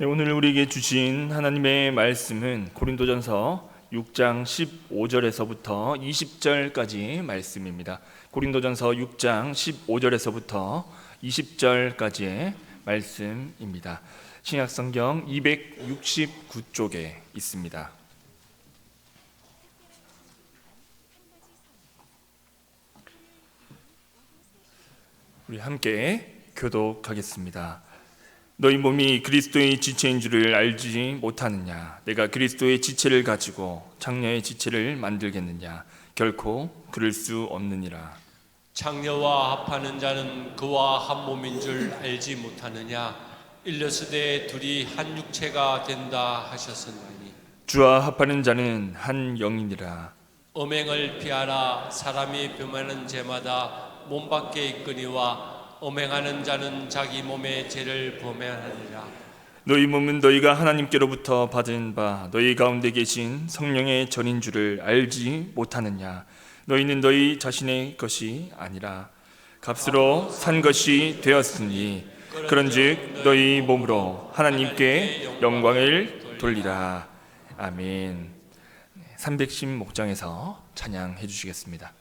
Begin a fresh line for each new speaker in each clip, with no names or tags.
네, 오늘 우리에게 주신 하나님의 말씀은 고린도전서 6장 15절에서부터 20절까지 말씀입니다. 고린도전서 6장 15절에서부터 20절까지의 말씀입니다. 신약성경 269쪽에 있습니다. 우리 함께 교독하겠습니다. 너희 몸이 그리스도의 지체인 줄을 알지 못하느냐? 내가 그리스도의 지체를 가지고 장녀의 지체를 만들겠느냐? 결코 그럴 수 없느니라.
장녀와 합하는 자는 그와 한 몸인 줄 알지 못하느냐? 일러스되 둘이 한 육체가 된다 하셨으니
주와 합하는 자는 한 영이니라.
음행을 피하라. 사람이 범하는 죄마다 몸 밖에 있거니와 음행하는 자는 자기 몸의 죄를 범하느니라.
너희 몸은 너희가 하나님께로부터 받은 바 너희 가운데 계신 성령의 전인 줄을 알지 못하느냐? 너희는 너희 자신의 것이 아니라 값으로 산 것이 되었으니 그런즉 너희 몸으로 하나님께 영광을 돌리라. 아멘. 310 목장에서 찬양해 주시겠습니다.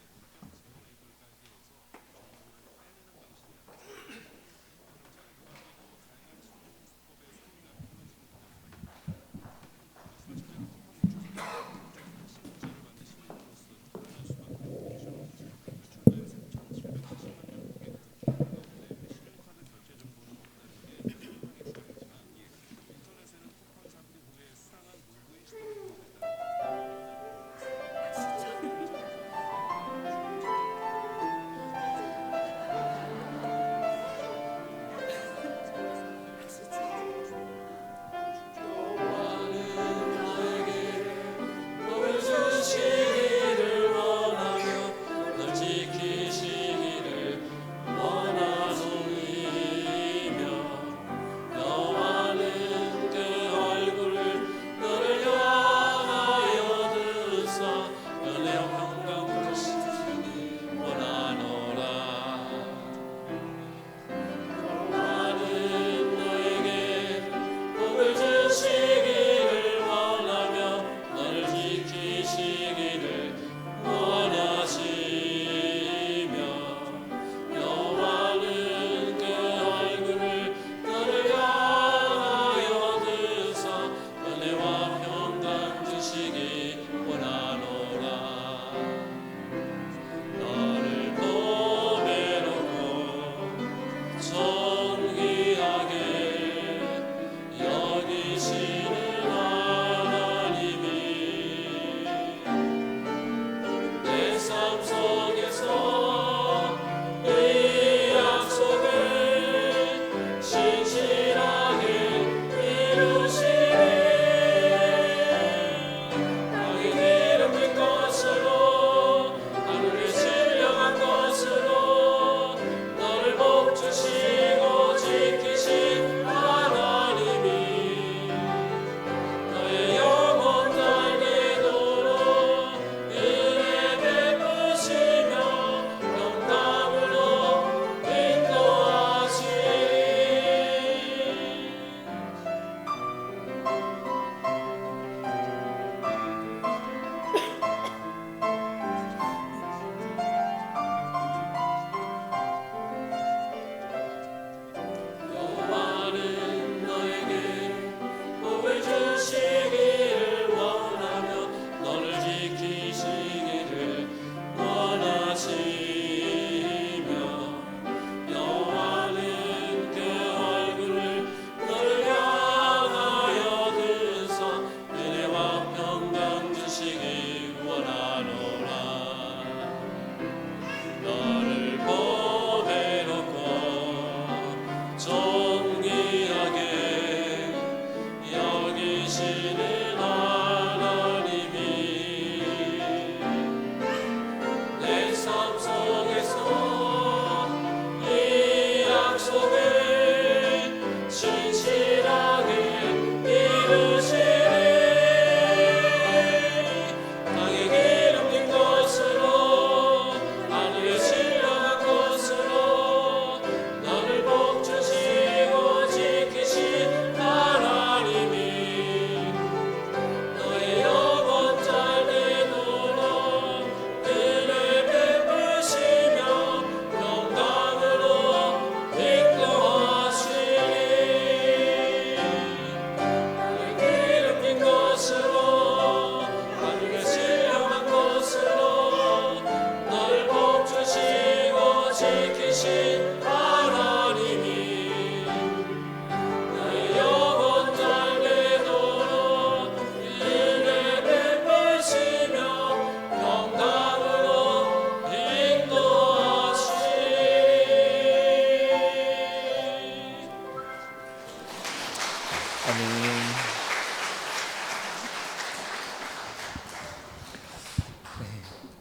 아멘.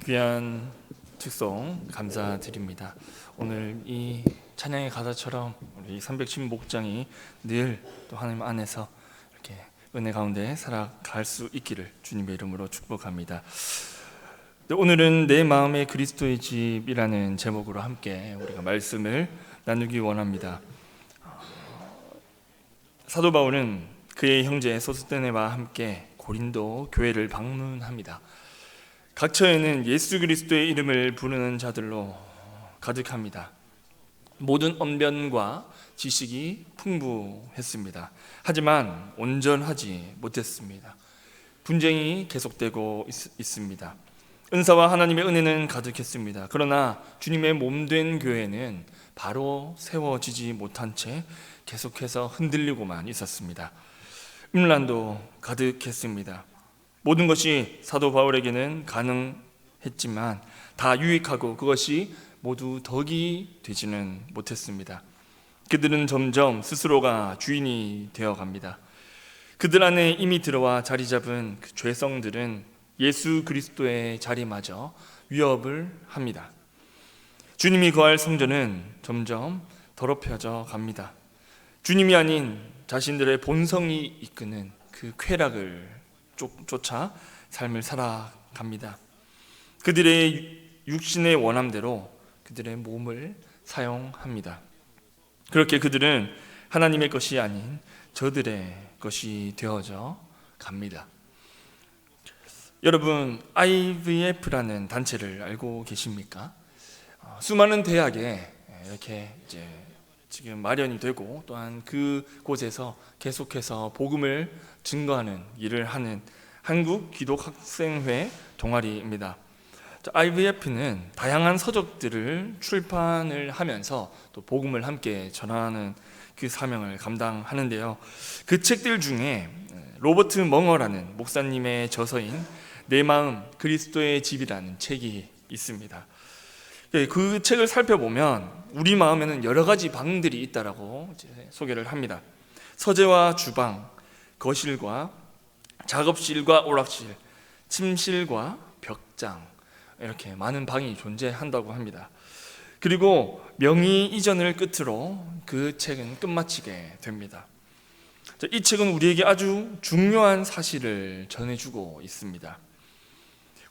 귀한 축송 감사드립니다. 오늘 이 찬양의 가사처럼 우리 310목장이 늘 또 하나님 안에서 이렇게 은혜 가운데 살아갈 수 있기를 주님의 이름으로 축복합니다. 오늘은 내 마음의 그리스도의 집이라는 제목으로 함께 우리가 말씀을 나누기 원합니다. 사도 바울은 그의 형제 소스테네와 함께 고린도 교회를 방문합니다. 각 처에는 예수 그리스도의 이름을 부르는 자들로 가득합니다. 모든 언변과 지식이 풍부했습니다. 하지만 온전하지 못했습니다. 분쟁이 계속되고 있습니다. 은사와 하나님의 은혜는 가득했습니다. 그러나 주님의 몸된 교회는 바로 세워지지 못한 채 계속해서 흔들리고만 있었습니다. 음란도 가득했습니다. 모든 것이 사도 바울에게는 가능했지만 다 유익하고 그것이 모두 덕이 되지는 못했습니다. 그들은 점점 스스로가 주인이 되어 갑니다. 그들 안에 이미 들어와 자리 잡은 그 죄성들은 예수 그리스도의 자리마저 위협을 합니다. 주님이 거할 성전은 점점 더럽혀져 갑니다. 주님이 아닌 자신들의 본성이 이끄는 그 쾌락을 쫓아 삶을 살아갑니다. 그들의 육신의 원함대로 그들의 몸을 사용합니다. 그렇게 그들은 하나님의 것이 아닌 저들의 것이 되어져 갑니다. 여러분, IVF라는 단체를 알고 계십니까? 수많은 대학에 이렇게 이제 지금 마련이 되고 또한 그곳에서 계속해서 복음을 증거하는 일을 하는 한국 기독학생회 동아리입니다. IVF는 다양한 서적들을 출판을 하면서 또 복음을 함께 전하는 그 사명을 감당하는데요. 그 책들 중에 로버트 멍어라는 목사님의 저서인 내 마음 그리스도의 집이라는 책이 있습니다. 그 책을 살펴보면 우리 마음에는 여러 가지 방들이 있다라고 소개를 합니다. 서재와 주방, 거실과 작업실과 오락실, 침실과 벽장, 이렇게 많은 방이 존재한다고 합니다. 그리고 명의 이전을 끝으로 그 책은 끝마치게 됩니다. 이 책은 우리에게 아주 중요한 사실을 전해주고 있습니다.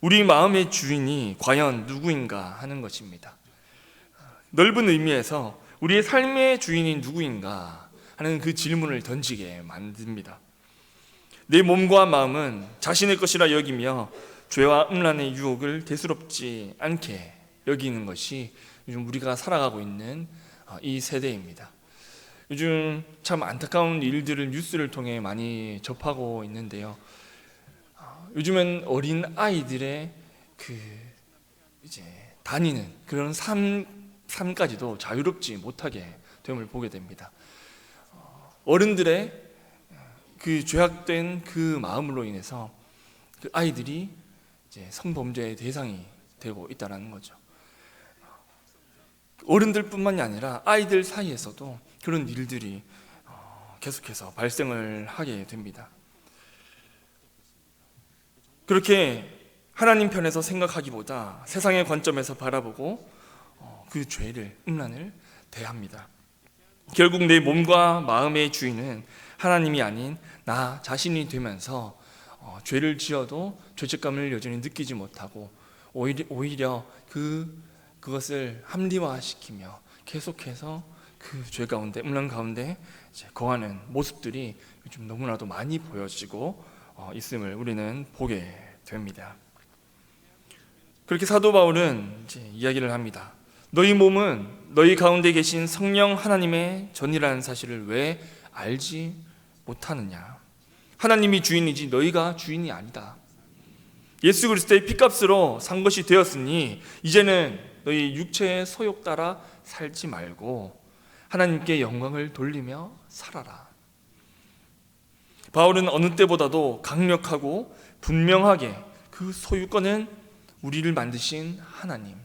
우리 마음의 주인이 과연 누구인가 하는 것입니다. 넓은 의미에서 우리의 삶의 주인이 누구인가 하는 그 질문을 던지게 만듭니다. 내 몸과 마음은 자신의 것이라 여기며 죄와 음란의 유혹을 대수롭지 않게 여기는 것이 요즘 우리가 살아가고 있는 이 세대입니다. 요즘 참 안타까운 일들을 뉴스를 통해 많이 접하고 있는데요. 요즘엔 어린 아이들의 이제 다니는 그런 삶까지도 자유롭지 못하게 됨을 보게 됩니다. 어른들의 그 죄악된 그 마음으로 인해서 그 아이들이 이제 성범죄의 대상이 되고 있다는 거죠. 어른들뿐만이 아니라 아이들 사이에서도 그런 일들이 계속해서 발생을 하게 됩니다. 그렇게 하나님 편에서 생각하기보다 세상의 관점에서 바라보고 그 죄를, 음란을 대합니다. 결국 내 몸과 마음의 주인은 하나님이 아닌 나 자신이 되면서 죄를 지어도 죄책감을 여전히 느끼지 못하고 오히려 그것을 합리화시키며 계속해서 그 죄 가운데, 음란 가운데 거하는 모습들이 요즘 너무나도 많이 보여지고 있음을 우리는 보게 됩니다. 그렇게 사도 바울은 이제 이야기를 합니다. 너희 몸은 너희 가운데 계신 성령 하나님의 전이라는 사실을 왜 알지 못하느냐? 하나님이 주인이지 너희가 주인이 아니다. 예수 그리스도의 피값으로 산 것이 되었으니 이제는 너희 육체의 소욕 따라 살지 말고 하나님께 영광을 돌리며 살아라. 바울은 어느 때보다도 강력하고 분명하게 그 소유권은 우리를 만드신 하나님,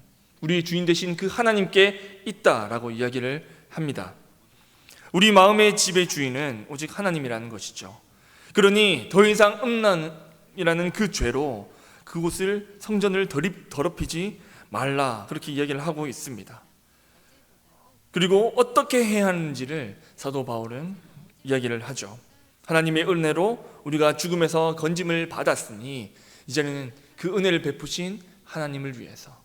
우리의 주인 되신 그 하나님께 있다라고 이야기를 합니다. 우리 마음의 집의 주인은 오직 하나님이라는 것이죠. 그러니 더 이상 음란이라는 그 죄로 그곳을 성전을 더럽히지 말라, 그렇게 이야기를 하고 있습니다. 그리고 어떻게 해야 하는지를 사도 바울은 이야기를 하죠. 하나님의 은혜로 우리가 죽음에서 건짐을 받았으니 이제는 그 은혜를 베푸신 하나님을 위해서,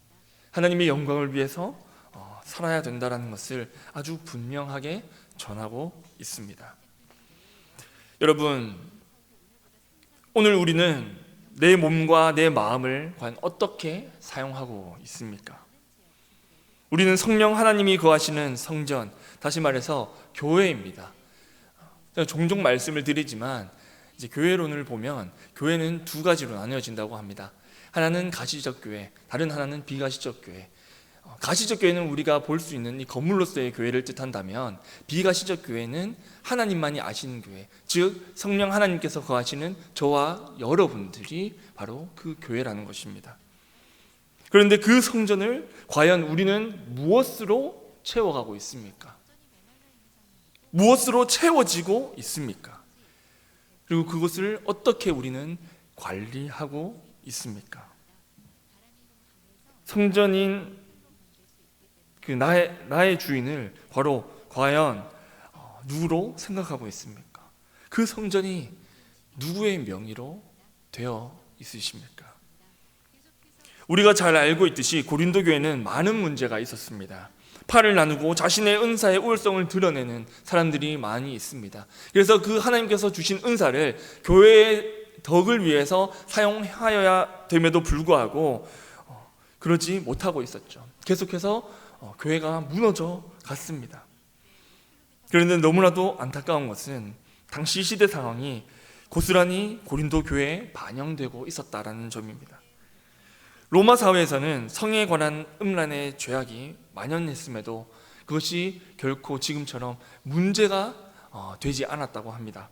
하나님의 영광을 위해서 살아야 된다는 것을 아주 분명하게 전하고 있습니다. 여러분, 오늘 우리는 내 몸과 내 마음을 과연 어떻게 사용하고 있습니까? 우리는 성령 하나님이 거하시는 성전, 다시 말해서 교회입니다. 종종 말씀을 드리지만 이제 교회론을 보면 교회는 두 가지로 나뉘어진다고 합니다. 하나는 가시적 교회, 다른 하나는 비가시적 교회. 가시적 교회는 우리가 볼 수 있는 이 건물로서의 교회를 뜻한다면, 비가시적 교회는 하나님만이 아시는 교회, 즉 성령 하나님께서 거하시는 저와 여러분들이 바로 그 교회라는 것입니다. 그런데 그 성전을 과연 우리는 무엇으로 채워가고 있습니까? 무엇으로 채워지고 있습니까? 그리고 그것을 어떻게 우리는 관리하고 있습니까? 성전인 그 나의 주인을 바로 과연 누구로 생각하고 있습니까? 그 성전이 누구의 명의로 되어 있으십니까? 우리가 잘 알고 있듯이 고린도 교회는 많은 문제가 있었습니다. 팔을 나누고 자신의 은사의 우월성을 드러내는 사람들이 많이 있습니다. 그래서 그 하나님께서 주신 은사를 교회의 덕을 위해서 사용하여야 됨에도 불구하고 그러지 못하고 있었죠. 계속해서 교회가 무너져 갔습니다. 그런데 너무나도 안타까운 것은 당시 시대 상황이 고스란히 고린도 교회에 반영되고 있었다라는 점입니다. 로마 사회에서는 성에 관한 음란의 죄악이 만연했음에도 그것이 결코 지금처럼 문제가 되지 않았다고 합니다.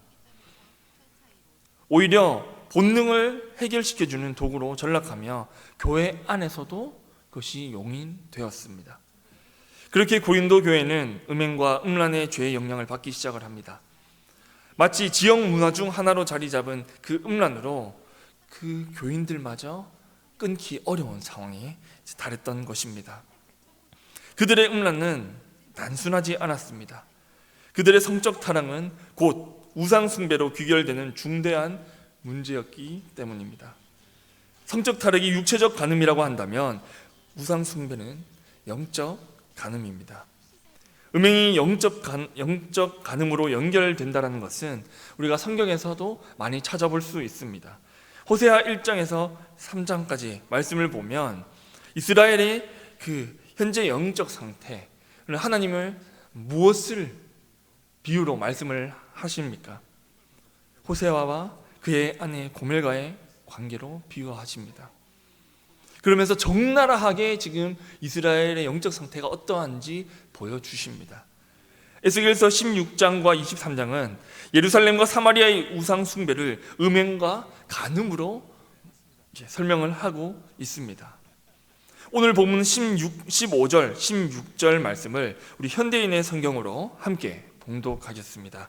오히려 본능을 해결시켜주는 도구로 전락하며 교회 안에서도 그것이 용인되었습니다. 그렇게 고린도 교회는 음행과 음란의 죄의 영향을 받기 시작을 합니다. 마치 지역 문화 중 하나로 자리 잡은 그 음란으로 그 교인들마저 끊기 어려운 상황에 달했던 것입니다. 그들의 음란은 단순하지 않았습니다. 그들의 성적 타락은 곧 우상 숭배로 귀결되는 중대한 문제였기 때문입니다. 성적 타락이 육체적 간음이라고 한다면 우상 숭배는 영적 간음입니다. 음행이 영적 간음으로 연결된다는 것은 우리가 성경에서도 많이 찾아볼 수 있습니다. 호세아 1장에서 3장까지 말씀을 보면 이스라엘의 그 현재 영적 상태, 하나님을 무엇을 비유로 말씀을 하십니까? 호세아와 그의 아내 고멜과의 관계로 비유하십니다. 그러면서 적나라하게 지금 이스라엘의 영적 상태가 어떠한지 보여주십니다. 에스겔서 16장과 23장은 예루살렘과 사마리아의 우상 숭배를 음행과 간음으로 설명을 하고 있습니다. 오늘 본문 15절, 16절 말씀을 우리 현대인의 성경으로 함께 봉독하겠습니다.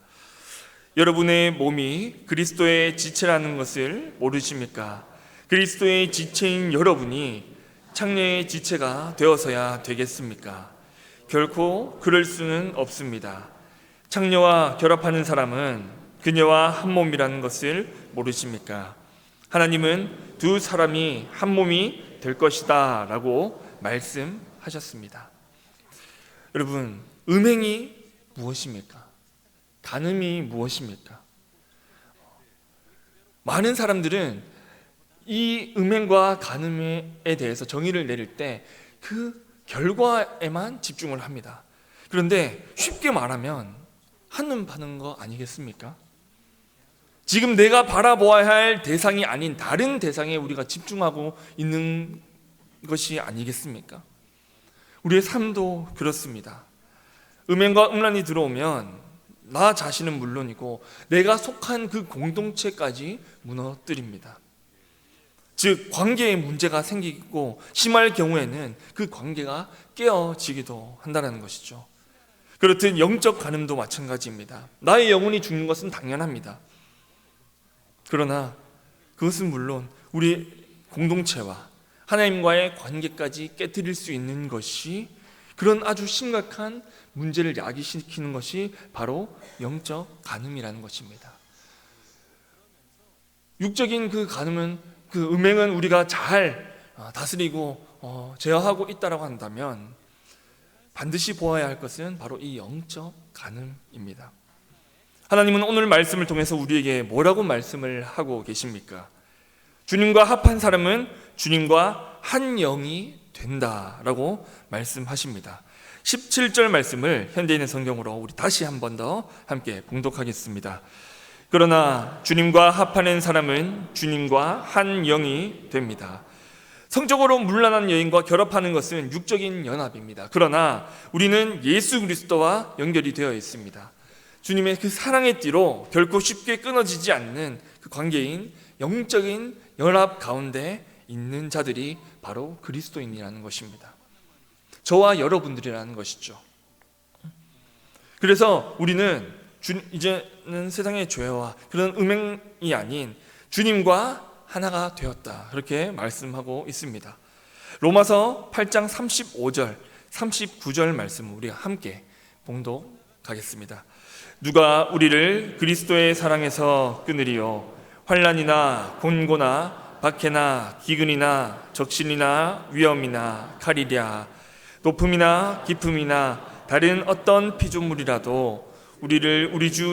여러분의 몸이 그리스도의 지체라는 것을 모르십니까? 그리스도의 지체인 여러분이 창녀의 지체가 되어서야 되겠습니까? 결코 그럴 수는 없습니다. 창녀와 결합하는 사람은 그녀와 한 몸이라는 것을 모르십니까? 하나님은 두 사람이 한 몸이 될 것이다 라고 말씀하셨습니다. 여러분, 음행이 무엇입니까? 간음이 무엇입니까? 많은 사람들은 이 음행과 간음에 대해서 정의를 내릴 때 그 결과에만 집중을 합니다. 그런데 쉽게 말하면 한눈 파는 거 아니겠습니까? 지금 내가 바라보아야 할 대상이 아닌 다른 대상에 우리가 집중하고 있는 것이 아니겠습니까? 우리의 삶도 그렇습니다. 음행과 음란이 들어오면 나 자신은 물론이고 내가 속한 그 공동체까지 무너뜨립니다. 즉 관계에 문제가 생기고 심할 경우에는 그 관계가 깨어지기도 한다는 것이죠. 그렇듯 영적 간음도 마찬가지입니다. 나의 영혼이 죽는 것은 당연합니다. 그러나 그것은 물론 우리 공동체와 하나님과의 관계까지 깨뜨릴 수 있는 것이, 그런 아주 심각한 문제를 야기시키는 것이 바로 영적 간음이라는 것입니다. 육적인 그 간음은, 그 음행은 우리가 잘 다스리고 제어하고 있다라고 한다면 반드시 보아야 할 것은 바로 이 영적 간음입니다. 하나님은 오늘 말씀을 통해서 우리에게 뭐라고 말씀을 하고 계십니까? 주님과 합한 사람은 주님과 한 영이 된다라고 말씀하십니다. 17절 말씀을 현대인의 성경으로 우리 다시 한 번 더 함께 봉독하겠습니다. 그러나 주님과 합하는 사람은 주님과 한 영이 됩니다. 성적으로 문란한 여인과 결합하는 것은 육적인 연합입니다. 그러나 우리는 예수 그리스도와 연결이 되어 있습니다. 주님의 그 사랑의 띠로 결코 쉽게 끊어지지 않는 그 관계인 영적인 연합 가운데 있는 자들이 바로 그리스도인이라는 것입니다. 저와 여러분들이라는 것이죠. 그래서 우리는 이제는 세상의 죄와 그런 음행이 아닌 주님과 하나가 되었다, 그렇게 말씀하고 있습니다. 로마서 8장 35절 39절 말씀을 우리가 함께 봉독하겠습니다. 누가 우리를 그리스도의 사랑에서 끊으리요? 환난이나 곤고나 박해나 기근이나 적신이나 위험이나 칼이랴. 높음이나 깊음이나 다른 어떤 피조물이라도 우리를 우리 주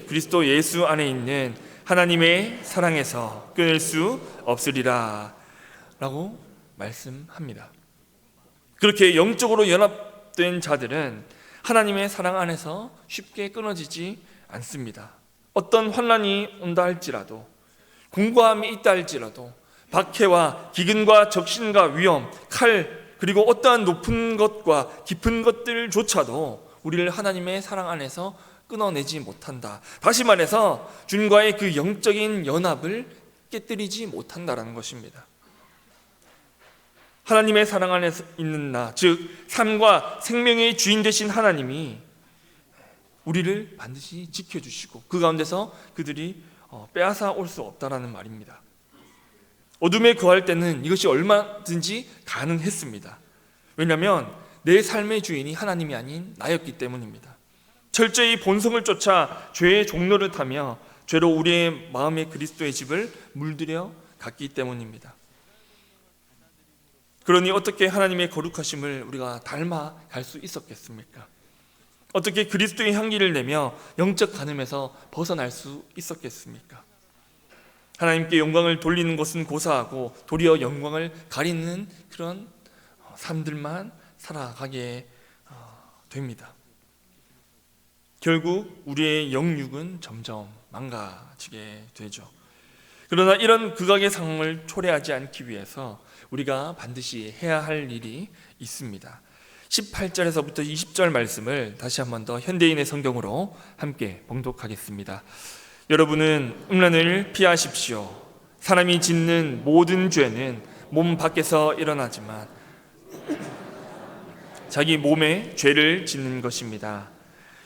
그리스도 예수 안에 있는 하나님의 사랑에서 끊을 수 없으리라 라고 말씀합니다. 그렇게 영적으로 연합된 자들은 하나님의 사랑 안에서 쉽게 끊어지지 않습니다. 어떤 환난이 온다 할지라도, 공고함이 있다 할지라도, 박해와 기근과 적신과 위험, 칼, 그리고 어떠한 높은 것과 깊은 것들조차도 우리를 하나님의 사랑 안에서 끊어내지 못한다. 다시 말해서 주님과의 그 영적인 연합을 깨뜨리지 못한다라는 것입니다. 하나님의 사랑 안에 있는 나, 즉 삶과 생명의 주인 되신 하나님이 우리를 반드시 지켜주시고 그 가운데서 그들이 빼앗아 올 수 없다라는 말입니다. 어둠에 거할 때는 이것이 얼마든지 가능했습니다. 왜냐하면 내 삶의 주인이 하나님이 아닌 나였기 때문입니다. 철저히 본성을 쫓아 죄의 종로를 타며 죄로 우리의 마음에 그리스도의 집을 물들여 갔기 때문입니다. 그러니 어떻게 하나님의 거룩하심을 우리가 닮아 갈 수 있었겠습니까? 어떻게 그리스도의 향기를 내며 영적 간음에서 벗어날 수 있었겠습니까? 하나님께 영광을 돌리는 것은 고사하고 도리어 영광을 가리는 그런 삶들만 살아가게 됩니다. 결국 우리의 영육은 점점 망가지게 되죠. 그러나 이런 극악의 상황을 초래하지 않기 위해서 우리가 반드시 해야 할 일이 있습니다. 18절에서부터 20절 말씀을 다시 한 번 더 현대인의 성경으로 함께 봉독하겠습니다. 여러분은 음란을 피하십시오. 사람이 짓는 모든 죄는 몸 밖에서 일어나지만 자기 몸에 죄를 짓는 것입니다.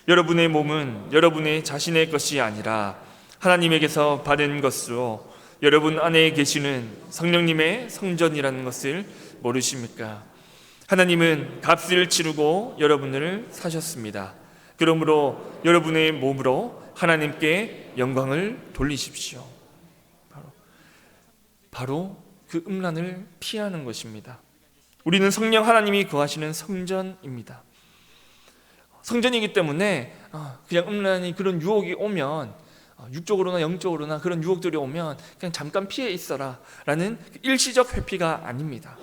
여러분의 몸은 여러분의 자신의 것이 아니라 하나님에게서 받은 것으로 여러분 안에 계시는 성령님의 성전이라는 것을 모르십니까? 하나님은 값을 치르고 여러분을 사셨습니다. 그러므로 여러분의 몸으로 하나님께 영광을 돌리십시오. 바로 그 음란을 피하는 것입니다. 우리는 성령 하나님이 거하시는 성전입니다. 성전이기 때문에 그냥 음란이, 그런 유혹이 오면 육적으로나 영적으로나 그런 유혹들이 오면 그냥 잠깐 피해 있어라 라는 일시적 회피가 아닙니다.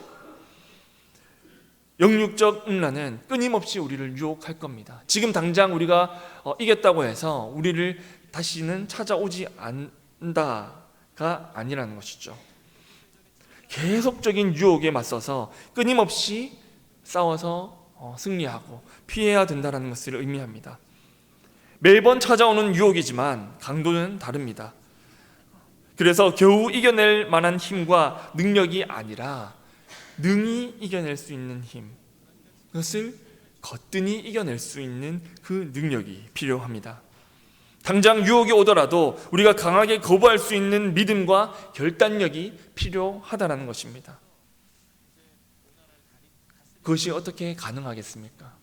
영육적 음란은 끊임없이 우리를 유혹할 겁니다. 지금 당장 우리가 이겼다고 해서 우리를 다시는 찾아오지 않는다가 아니라는 것이죠. 계속적인 유혹에 맞서서 끊임없이 싸워서 승리하고 피해야 된다는 것을 의미합니다. 매번 찾아오는 유혹이지만 강도는 다릅니다. 그래서 겨우 이겨낼 만한 힘과 능력이 아니라 능히 이겨낼 수 있는 힘, 그것을 거뜬히 이겨낼 수 있는 그 능력이 필요합니다. 당장 유혹이 오더라도 우리가 강하게 거부할 수 있는 믿음과 결단력이 필요하다는 것입니다. 그것이 어떻게 가능하겠습니까?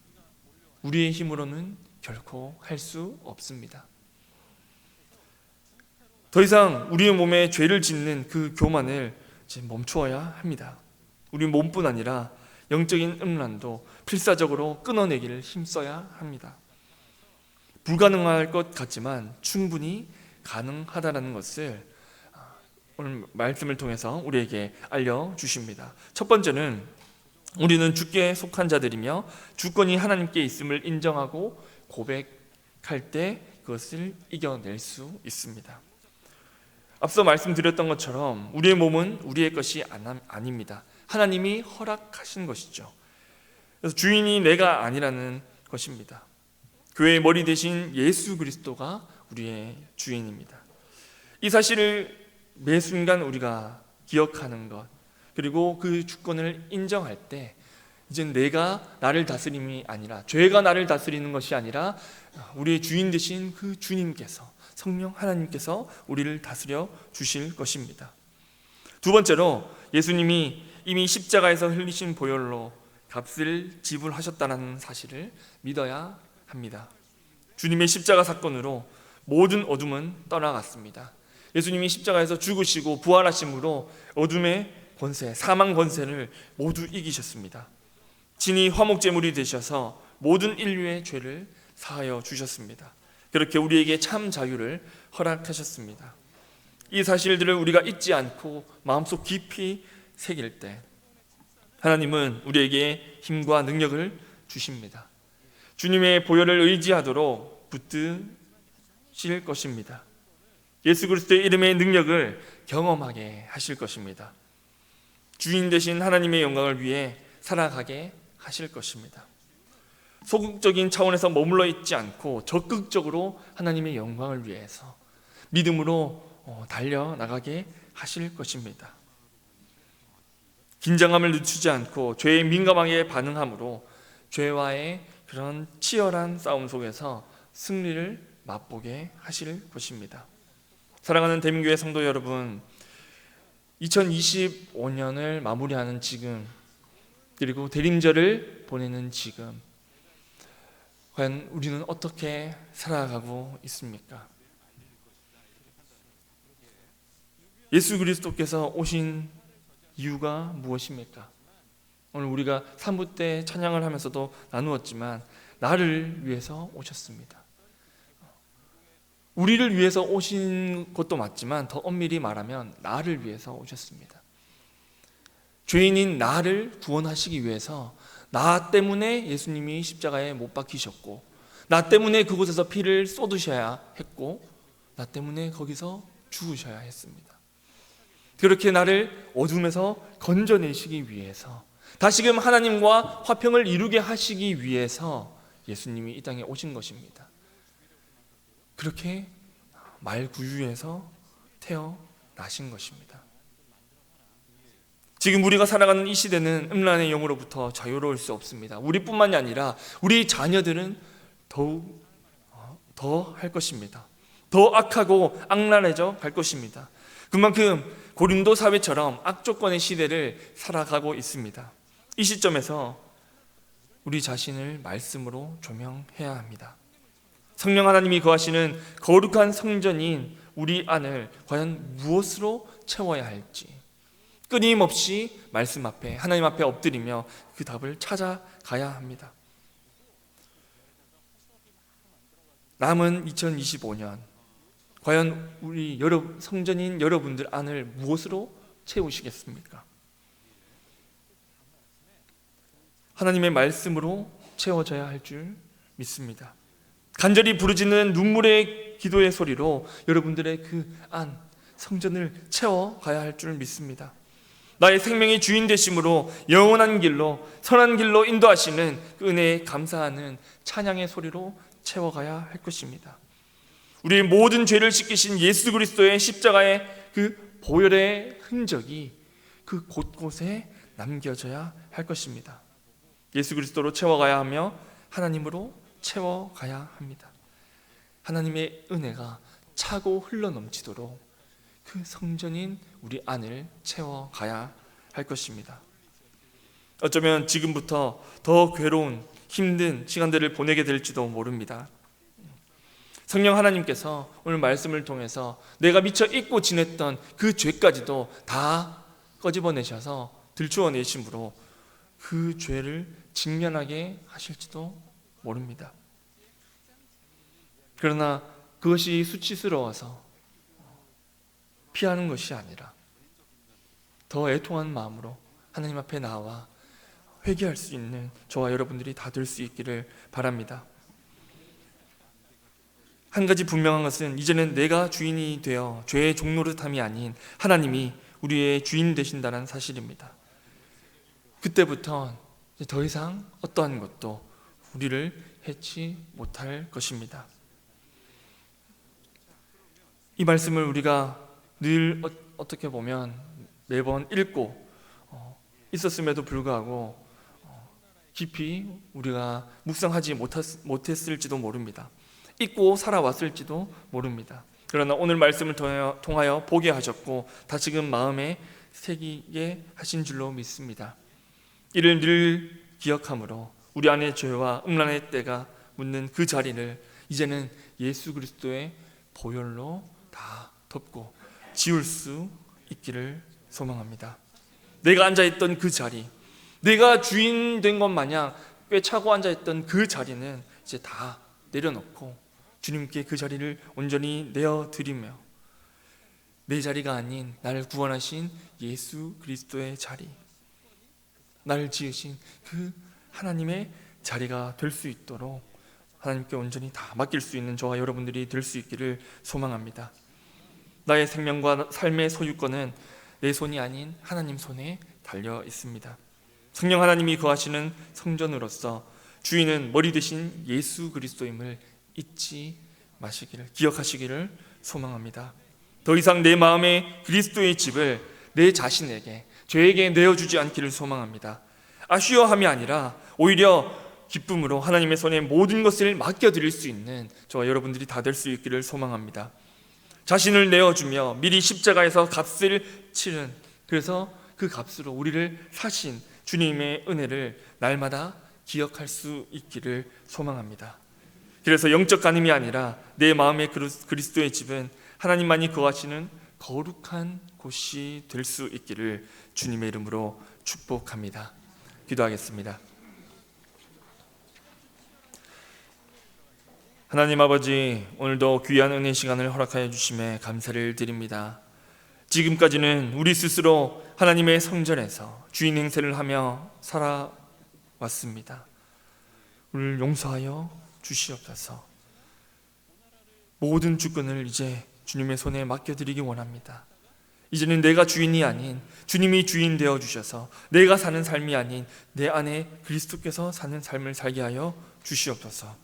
우리의 힘으로는 결코 할 수 없습니다. 더 이상 우리의 몸에 죄를 짓는 그 교만을 이제 멈추어야 합니다. 우리 몸뿐 아니라 영적인 음란도 필사적으로 끊어내기를 힘써야 합니다. 불가능할 것 같지만 충분히 가능하다는 것을 오늘 말씀을 통해서 우리에게 알려주십니다. 첫 번째는 우리는 주께 속한 자들이며 주권이 하나님께 있음을 인정하고 고백할 때 그것을 이겨낼 수 있습니다. 앞서 말씀드렸던 것처럼 우리의 몸은 우리의 것이 아닙니다. 하나님이 허락하신 것이죠. 그래서 주인이 내가 아니라는 것입니다. 교회의 머리 대신 예수 그리스도가 우리의 주인입니다. 이 사실을 매 순간 우리가 기억하는 것, 그리고 그 주권을 인정할 때 이제 내가 나를 다스림이 아니라, 죄가 나를 다스리는 것이 아니라 우리의 주인 되신 그 주님께서, 성령 하나님께서 우리를 다스려 주실 것입니다. 두 번째로 예수님이 이미 십자가에서 흘리신 보혈로 값을 지불하셨다는 사실을 믿어야 합니다. 주님의 십자가 사건으로 모든 어둠은 떠나갔습니다. 예수님이 십자가에서 죽으시고 부활하심으로 어둠의 권세, 사망 권세를 모두 이기셨습니다. 진히 화목제물이 되셔서 모든 인류의 죄를 사하여 주셨습니다. 그렇게 우리에게 참 자유를 허락하셨습니다. 이 사실들을 우리가 잊지 않고 마음속 깊이 새길 때 하나님은 우리에게 힘과 능력을 주십니다. 주님의 보혈을 의지하도록 붙드실 것입니다. 예수 그리스도의 이름의 능력을 경험하게 하실 것입니다. 주인 되신 하나님의 영광을 위해 살아가게 하실 것입니다. 소극적인 차원에서 머물러 있지 않고 적극적으로 하나님의 영광을 위해서 믿음으로 달려나가게 하실 것입니다. 긴장감을 늦추지 않고 죄에 민감하게 반응함으로 죄와의 그런 치열한 싸움 속에서 승리를 맛보게 하실 것입니다. 사랑하는 대민교회 성도 여러분, 2025년을 마무리하는 지금, 그리고 대림절을 보내는 지금, 과연 우리는 어떻게 살아가고 있습니까? 예수 그리스도께서 오신 이유가 무엇입니까? 오늘 우리가 3부 때 찬양을 하면서도 나누었지만 나를 위해서 오셨습니다. 우리를 위해서 오신 것도 맞지만 더 엄밀히 말하면 나를 위해서 오셨습니다. 죄인인 나를 구원하시기 위해서 나 때문에 예수님이 십자가에 못 박히셨고, 나 때문에 그곳에서 피를 쏟으셔야 했고, 나 때문에 거기서 죽으셔야 했습니다. 그렇게 나를 어둠에서 건져내시기 위해서, 다시금 하나님과 화평을 이루게 하시기 위해서 예수님이 이 땅에 오신 것입니다. 그렇게 말구유에서 태어나신 것입니다. 지금 우리가 살아가는 이 시대는 음란의 영으로부터 자유로울 수 없습니다. 우리뿐만이 아니라 우리 자녀들은 더욱 더 할 것입니다. 더 악하고 악랄해져 갈 것입니다. 그만큼 고린도 사회처럼 악조건의 시대를 살아가고 있습니다. 이 시점에서 우리 자신을 말씀으로 조명해야 합니다. 성령 하나님이 거하시는 거룩한 성전인 우리 안을 과연 무엇으로 채워야 할지 끊임없이 말씀 앞에, 하나님 앞에 엎드리며 그 답을 찾아가야 합니다. 남은 2025년, 과연 우리 성전인 여러분들 안을 무엇으로 채우시겠습니까? 하나님의 말씀으로 채워져야 할 줄 믿습니다. 간절히 부르짖는 눈물의 기도의 소리로 여러분들의 그 안, 성전을 채워가야 할 줄 믿습니다. 나의 생명의 주인 되심으로 영원한 길로, 선한 길로 인도하시는 그 은혜에 감사하는 찬양의 소리로 채워가야 할 것입니다. 우리의 모든 죄를 씻기신 예수 그리스도의 십자가의 그 보혈의 흔적이 그 곳곳에 남겨져야 할 것입니다. 예수 그리스도로 채워가야 하며 하나님으로 채워가야 합니다. 하나님의 은혜가 차고 흘러넘치도록 그 성전인 우리 안을 채워가야 할 것입니다. 어쩌면 지금부터 더 괴로운 힘든 시간들을 보내게 될지도 모릅니다. 성령 하나님께서 오늘 말씀을 통해서 내가 미처 잊고 지냈던 그 죄까지도 다 꺼집어내셔서 들추어내심으로 그 죄를 직면하게 하실지도 모릅니다. 그러나 그것이 수치스러워서 피하는 것이 아니라 더 애통한 마음으로 하나님 앞에 나와 회개할 수 있는 저와 여러분들이 다 될 수 있기를 바랍니다. 한 가지 분명한 것은 이제는 내가 주인이 되어 죄의 종노릇함이 아닌 하나님이 우리의 주인 되신다는 사실입니다. 그때부터 더 이상 어떠한 것도 우리를 해치 못할 것입니다. 이 말씀을 우리가 늘 어떻게 보면 매번 읽고 있었음에도 불구하고 깊이 우리가 묵상하지 못했을지도 모릅니다. 잊고 살아왔을지도 모릅니다. 그러나 오늘 말씀을 통하여 보게 하셨고 다시금 마음에 새기게 하신 줄로 믿습니다. 이를 늘 기억함으로 우리 안의 죄와 음란의 때가 묻는 그 자리를 이제는 예수 그리스도의 보혈로 다 덮고 지울 수 있기를 소망합니다. 내가 앉아있던 그 자리, 내가 주인 된 것 마냥 꿰차고 앉아있던 그 자리는 이제 다 내려놓고 주님께 그 자리를 온전히 내어드리며 내 자리가 아닌 나를 구원하신 예수 그리스도의 자리, 나를 지으신 그 하나님의 자리가 될 수 있도록 하나님께 온전히 다 맡길 수 있는 저와 여러분들이 될 수 있기를 소망합니다. 나의 생명과 삶의 소유권은 내 손이 아닌 하나님 손에 달려 있습니다. 성령 하나님이 거하시는 성전으로서 주인은 머리 되신 예수 그리스도임을 잊지 마시기를, 기억하시기를 소망합니다. 더 이상 내 마음에 그리스도의 집을 내 자신에게, 죄에게 내어주지 않기를 소망합니다. 아쉬워함이 아니라 오히려 기쁨으로 하나님의 손에 모든 것을 맡겨드릴 수 있는 저와 여러분들이 다 될 수 있기를 소망합니다. 자신을 내어주며 미리 십자가에서 값을 치른, 그래서 그 값으로 우리를 사신 주님의 은혜를 날마다 기억할 수 있기를 소망합니다. 그래서 영적 간음이 아니라 내 마음의 그리스도의 집은 하나님만이 거하시는 거룩한 곳이 될 수 있기를 주님의 이름으로 축복합니다. 기도하겠습니다. 하나님 아버지, 오늘도 귀한 은혜 시간을 허락하여 주심에 감사를 드립니다. 지금까지는 우리 스스로 하나님의 성전에서 주인 행세를 하며 살아왔습니다. 우리를 용서하여 주시옵소서. 모든 주권을 이제 주님의 손에 맡겨드리기 원합니다. 이제는 내가 주인이 아닌 주님이 주인 되어주셔서 내가 사는 삶이 아닌 내 안에 그리스도께서 사는 삶을 살게 하여 주시옵소서.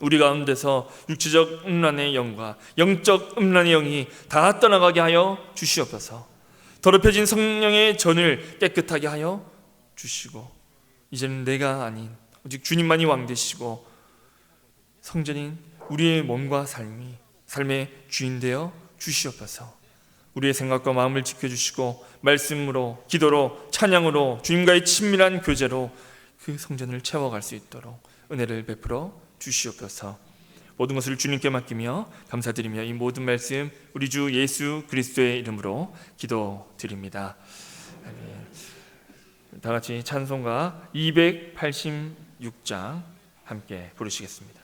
우리 가운데서 육체적 음란의 영과 영적 음란의 영이 다 떠나가게 하여 주시옵소서. 더럽혀진 성령의 전을 깨끗하게 하여 주시고 이제는 내가 아닌 오직 주님만이 왕 되시고 성전인 우리의 몸과 삶의 주인 되어 주시옵소서. 우리의 생각과 마음을 지켜주시고 말씀으로, 기도로, 찬양으로, 주님과의 친밀한 교제로 그 성전을 채워갈 수 있도록 은혜를 베풀어 주시옵소서. 모든 것을 주님께 맡기며 감사드리며 이 모든 말씀 우리 주 예수 그리스도의 이름으로 기도드립니다. 다 같이 찬송가 286장 함께 부르시겠습니다.